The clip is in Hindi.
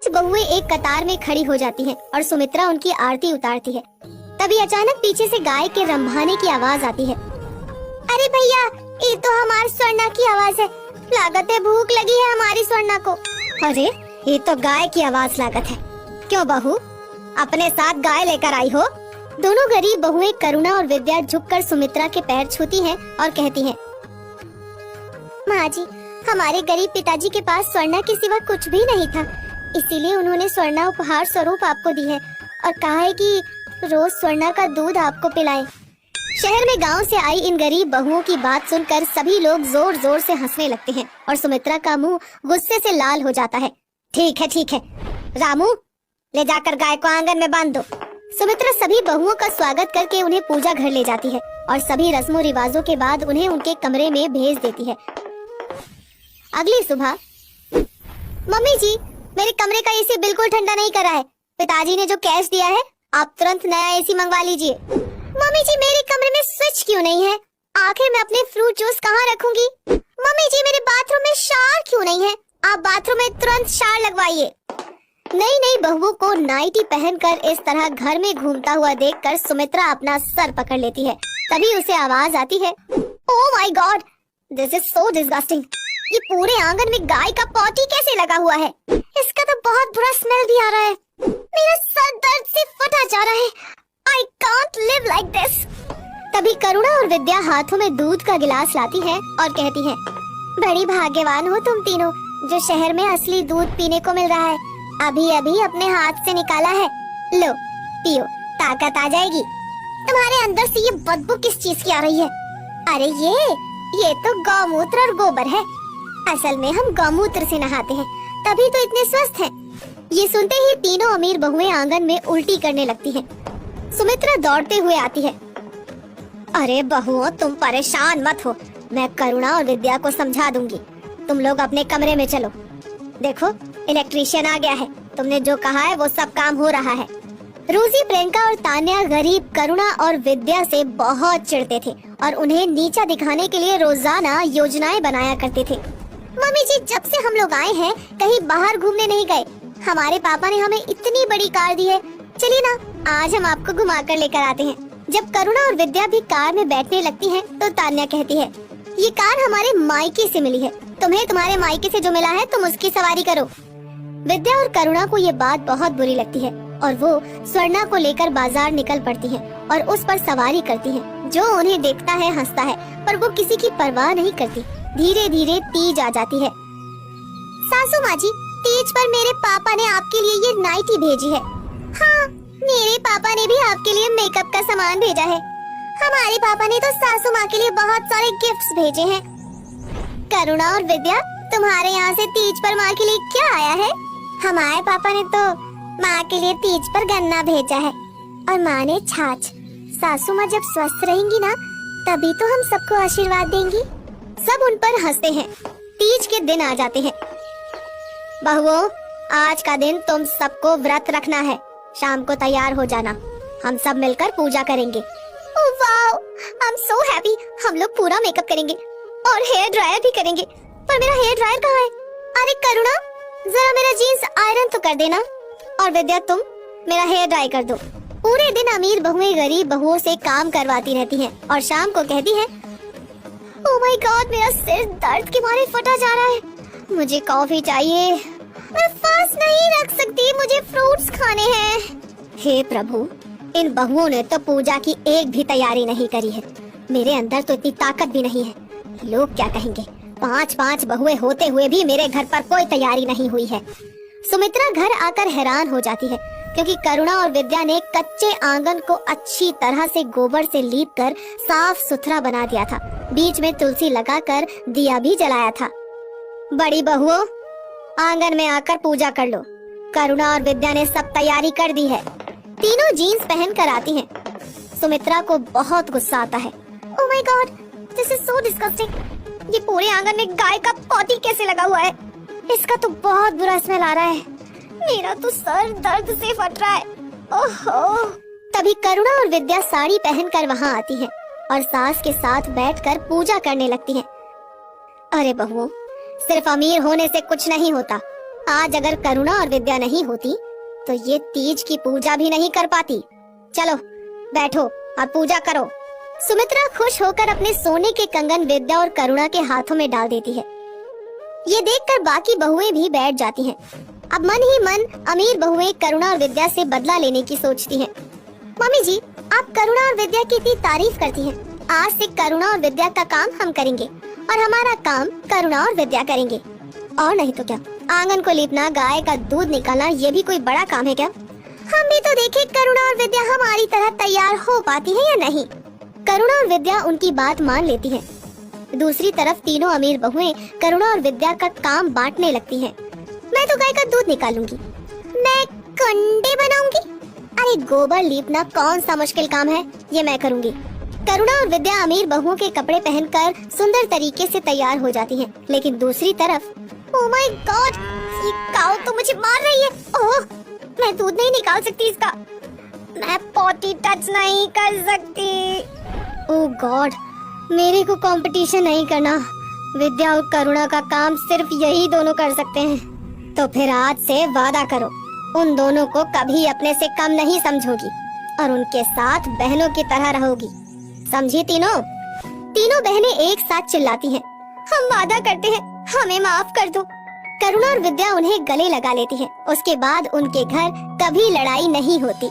बहुएं एक कतार में खड़ी हो जाती हैं और सुमित्रा उनकी आरती उतारती है। तभी अचानक पीछे से गाय के रंभाने की आवाज आती है। अरे भैया, ये तो हमारी स्वर्णा की आवाज है। लागत है भूख लगी है हमारी स्वर्णा को। अरे ये तो गाय की आवाज लागत है। क्यों बहू, अपने साथ गाय लेकर आई हो? दोनों गरीब बहुएं करुणा और विद्या झुककर सुमित्रा के पैर छूती हैं और कहती हैं, माँ जी, हमारे गरीब पिताजी के पास स्वर्णा के सिवा कुछ भी नहीं था, इसीलिए उन्होंने स्वर्णा उपहार स्वरूप आपको दी है और कहा है कि रोज स्वर्णा का दूध आपको पिलाएं। शहर में गांव से आई इन गरीब बहुओं की बात सुनकर सभी लोग जोर जोर से हंसने लगते हैं और सुमित्रा का मुंह गुस्से से लाल हो जाता है। ठीक है, रामू, ले जाकर गाय को आंगन में बांध दो। सुमित्रा सभी बहुओं का स्वागत करके उन्हें पूजा घर ले जाती है और सभी रस्मों रिवाजों के बाद उन्हें उनके कमरे में भेज देती है। अगली सुबह, मम्मी जी, मेरे कमरे का एसी बिल्कुल ठंडा नहीं करा है। पिताजी ने जो कैश दिया है, आप तुरंत नया एसी मंगवा लीजिए। मम्मी जी, मेरे कमरे में स्विच क्यों नहीं है? आखिर मैं अपने फ्रूट जूस कहाँ रखूंगी? मम्मी जी, मेरे बाथरूम में शावर क्यों नहीं है? आप बाथरूम में तुरंत शावर लगवाइए। नई नई बहुओं को नाइटी पहनकर इस तरह घर में घूमता हुआ देखकर सुमित्रा अपना सर पकड़ लेती है। तभी उसे आवाज आती है, oh my God, this is so disgusting. ये पूरे आंगन में गाय का पॉटी कैसे लगा हुआ है? इसका तो बहुत बुरा स्मेल भी आ रहा है। मेरा सर दर्द से फटा जा रहा है। I can't live like this। तभी करुणा और विद्या हाथों में दूध का गिलास लाती है और कहती है, बड़ी भाग्यवान हो तुम तीनों, जो शहर में असली दूध पीने को मिल रहा है। अभी अभी अपने हाथ से निकाला है, लो पियो, ताकत आ जाएगी। तुम्हारे अंदर से ये बदबू किस चीज की आ रही है? अरे ये तो गौमूत्र और गोबर है। असल में हम गौमूत्र से नहाते हैं, तभी तो इतने स्वस्थ हैं। ये सुनते ही तीनों अमीर बहुएं आंगन में उल्टी करने लगती हैं। सुमित्रा दौड़ते हुए आती है। अरे बहुओं, तुम परेशान मत हो, मैं करुणा और विद्या को समझा दूंगी। तुम लोग अपने कमरे में चलो। देखो, इलेक्ट्रीशियन आ गया है। तुमने जो कहा है वो सब काम हो रहा है। रोजी, प्रियंका और तान्या गरीब करुणा और विद्या से बहुत चिढ़ते थे और उन्हें नीचा दिखाने के लिए रोजाना योजनाएं बनाया करते थे। मम्मी जी, जब से हम लोग आए हैं कहीं बाहर घूमने नहीं गए। हमारे पापा ने हमें इतनी बड़ी कार दी है, चलिए ना, आज हम आपको घुमा कर लेकर आते हैं। जब करुणा और विद्या भी कार में बैठने लगती हैं, तो तान्या कहती है, ये कार हमारे मायके से मिली है। तुम्हें तुम्हारे मायके से जो मिला है तुम उसकी सवारी करो। विद्या और करुणा को ये बात बहुत बुरी लगती है और वो स्वर्णा को लेकर बाजार निकल पड़ती हैं और उस पर सवारी करती हैं। जो उन्हें देखता है हंसता है, पर वो किसी की परवाह नहीं करती। धीरे धीरे तीज आ जाती है। सासू माँ जी, तीज पर मेरे पापा ने आपके लिए ये नाइटी भेजी है। हाँ, मेरे पापा ने भी आपके लिए मेकअप का सामान भेजा है। हमारे पापा ने तो सासू माँ के लिए बहुत सारे गिफ्ट्स भेजे हैं। करुणा और विद्या, तुम्हारे यहाँ से तीज पर माँ के लिए क्या आया है? हमारे पापा ने तो माँ के लिए तीज पर गन्ना भेजा है और माँ ने छाछ। सासू माँ जब स्वस्थ रहेंगी ना, तभी तो हम सबको आशीर्वाद देंगी। सब उन पर हंसते हैं। तीज के दिन आ जाते हैं। बहुओं, आज का दिन तुम सबको व्रत रखना है। शाम को तैयार हो जाना, हम सब मिलकर पूजा करेंगे। Oh wow, I am so happy. हम लोग पूरा मेकअप करेंगे और हेयर ड्रायर भी करेंगे। पर मेरा हेयर ड्रायर कहाँ है? अरे करुणा, जरा मेरा जीन्स आयरन तो कर देना। और विद्या, तुम मेरा हेयर ड्राई कर दो। पूरे दिन अमीर बहुएं गरीब बहुओं से काम करवाती रहती हैं और शाम को कहती हैं, ओह माय गॉड, मेरा सिर दर्द के मारे फटा जा रहा है। मुझे कॉफी चाहिए। मैं फास्ट नहीं रख सकती, मुझे फ्रूट्स खाने हैं। हे प्रभु, इन बहुओं ने तो पूजा की एक भी तैयारी नहीं करी है। मेरे अंदर तो इतनी ताकत भी नहीं है। लोग क्या कहेंगे? 5-5 बहुएं होते हुए भी मेरे घर पर कोई तैयारी नहीं हुई है। सुमित्रा घर आकर हैरान हो जाती है क्योंकि करुणा और विद्या ने कच्चे आंगन को अच्छी तरह से गोबर से लीपकर साफ सुथरा बना दिया था। बीच में तुलसी लगाकर दिया भी जलाया था। बड़ी बहुओं, आंगन में आकर पूजा कर लो। करुणा और विद्या ने सब तैयारी कर दी है। तीनों जीन्स पहन कर आती हैं। सुमित्रा को बहुत गुस्सा आता है। Oh my God, this is so disgusting. ये पूरे आंगन में गाय का पॉटी कैसे लगा हुआ है? इसका तो बहुत बुरा स्मेल आ रहा है। मेरा तो सर दर्द से फट रहा है। ओहो। तभी करुणा और विद्या साड़ी पहनकर वहाँ आती हैं और सास के साथ बैठकर पूजा करने लगती हैं। अरे बहुओं, सिर्फ अमीर होने से कुछ नहीं होता। आज अगर करुणा और विद्या नहीं होती तो ये तीज की पूजा भी नहीं कर पाती। चलो बैठो और पूजा करो। सुमित्रा खुश होकर अपने सोने के कंगन विद्या और करुणा के हाथों में डाल देती है। ये देखकर बाकी बहुएं भी बैठ जाती हैं। अब मन ही मन अमीर बहुएं करुणा और विद्या से बदला लेने की सोचती हैं। मम्मी जी, आप करुणा और विद्या की इतनी तारीफ करती हैं। आज से करुणा और विद्या का काम हम करेंगे और हमारा काम करुणा और विद्या करेंगे। और नहीं तो क्या, आंगन को लीपना, गाय का दूध निकालना, ये भी कोई बड़ा काम है क्या? हम भी तो देखें करुणा और विद्या हमारी तरह तैयार हो पाती है या नहीं। करुणा और विद्या उनकी बात मान लेती हैं। दूसरी तरफ तीनों अमीर बहुएं करुणा और विद्या का काम बांटने लगती हैं। मैं तो गाय का दूध निकालूंगी, मैं कंडे बनाऊंगी, अरे गोबर लीपना कौन सा मुश्किल काम है, ये मैं करूंगी। करुणा और विद्या अमीर बहुओं के कपड़े पहनकर सुंदर तरीके से तैयार हो जाती हैं। लेकिन दूसरी तरफ, ओह माय गॉड, ये काऊ तो मुझे मार रही है। ओह, मैं दूध नहीं निकाल सकती इसका, मैं पॉटी टच नहीं कर सकती। ओह गॉड, मेरे को कंपटीशन नहीं करना। विद्या और करुणा का काम सिर्फ यही दोनों कर सकते हैं। तो फिर आज से वादा करो, उन दोनों को कभी अपने से कम नहीं समझोगी और उनके साथ बहनों की तरह रहोगी, समझी तीनों? तीनों बहनें एक साथ चिल्लाती हैं, हम वादा करते हैं, हमें माफ कर दो। करुणा और विद्या उन्हें गले लगा लेती हैं। उसके बाद उनके घर कभी लड़ाई नहीं होती।